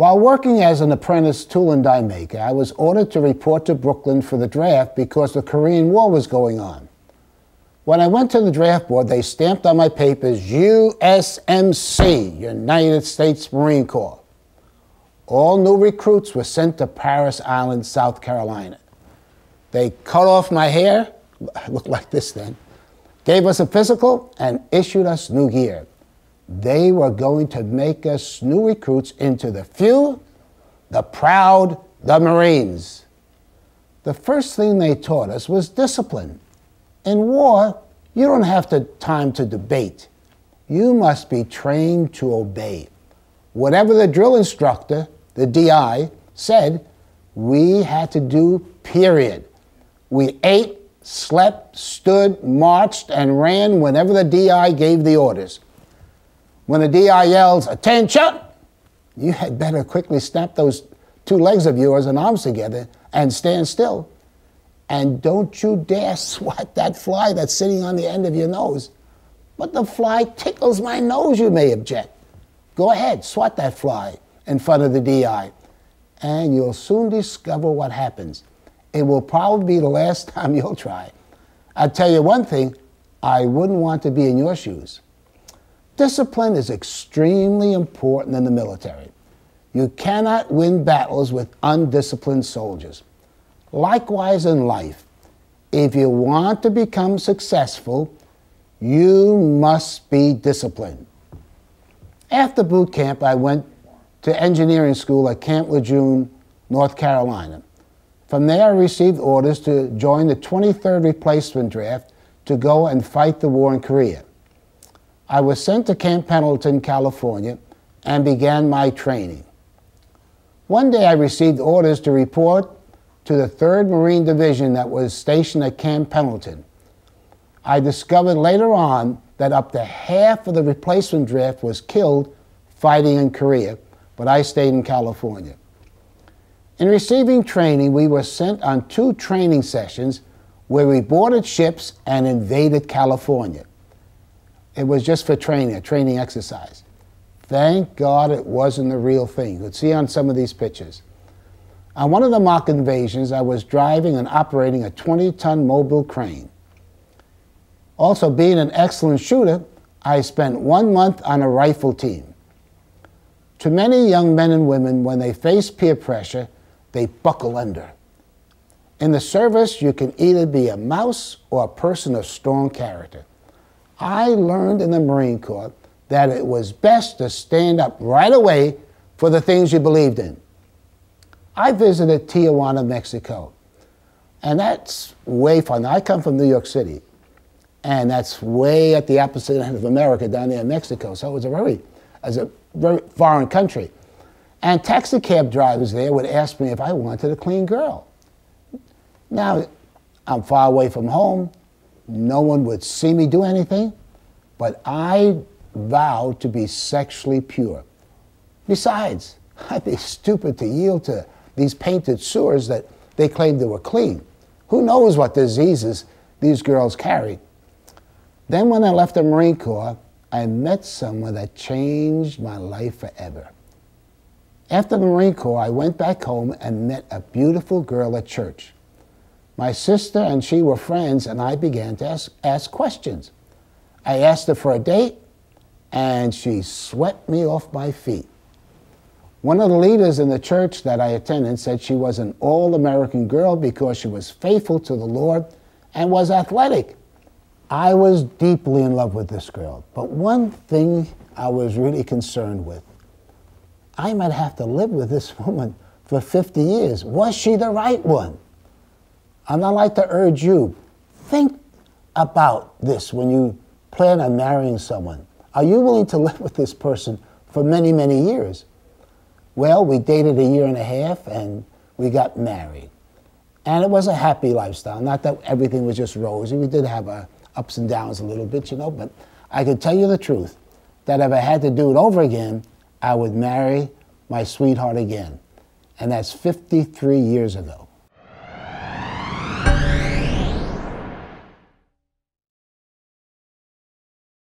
While working as an apprentice tool and die maker, I was ordered to report to Brooklyn for the draft because the Korean War was going on. When I went to the draft board, they stamped on my papers, USMC, United States Marine Corps. All new recruits were sent to Parris Island, South Carolina. They cut off my hair, I looked like this then, gave us a physical, and issued us new gear. They were going to make us new recruits into the few, the proud, the Marines. The first thing they taught us was discipline. In war, you don't have time to debate. You must be trained to obey. Whatever the drill instructor, the DI, said, we had to do, period. We ate, slept, stood, marched, and ran whenever the DI gave the orders. When the DI yells, "Attention!" you had better quickly snap those two legs of yours and arms together and stand still. And don't you dare swat that fly that's sitting on the end of your nose. But the fly tickles my nose, you may object. Go ahead, swat that fly in front of the DI, and you'll soon discover what happens. It will probably be the last time you'll try. I'll tell you one thing, I wouldn't want to be in your shoes. Discipline is extremely important in the military. You cannot win battles with undisciplined soldiers. Likewise in life, if you want to become successful, you must be disciplined. After boot camp, I went to engineering school at Camp Lejeune, North Carolina. From there, I received orders to join the 23rd replacement draft to go and fight the war in Korea. I was sent to Camp Pendleton, California, and began my training. One day I received orders to report to the 3rd Marine Division that was stationed at Camp Pendleton. I discovered later on that up to half of the replacement draft was killed fighting in Korea, but I stayed in California. In receiving training, we were sent on 2 training sessions where we boarded ships and invaded California. It was just for training, a training exercise. Thank God it wasn't the real thing. You could see on some of these pictures. On one of the mock invasions, I was driving and operating a 20-ton mobile crane. Also, being an excellent shooter, I spent 1 month on a rifle team. To many young men and women, when they face peer pressure, they buckle under. In the service, you can either be a mouse or a person of strong character. I learned in the Marine Corps that it was best to stand up right away for the things you believed in. I visited Tijuana, Mexico, and that's way far. Now, I come from New York City, and that's way at the opposite end of America, down there in Mexico, so it was a very foreign country. And taxi cab drivers there would ask me if I wanted a clean girl. Now, I'm far away from home. No one would see me do anything, but I vowed to be sexually pure. Besides, I'd be stupid to yield to these painted sewers that they claimed they were clean. Who knows what diseases these girls carried? Then when I left the Marine Corps, I met someone that changed my life forever. After the Marine Corps, I went back home and met a beautiful girl at church. My sister and she were friends, and I began to ask questions. I asked her for a date, and she swept me off my feet. One of the leaders in the church that I attended said she was an all-American girl because she was faithful to the Lord and was athletic. I was deeply in love with this girl, but one thing I was really concerned with. I might have to live with this woman for 50 years. Was she the right one? And I'd like to urge you, think about this when you plan on marrying someone. Are you willing to live with this person for many, many years? Well, we dated a year and a half, and we got married. And it was a happy lifestyle. Not that everything was just rosy. We did have our ups and downs a little bit, you know, but I can tell you the truth, that if I had to do it over again, I would marry my sweetheart again. And that's 53 years ago.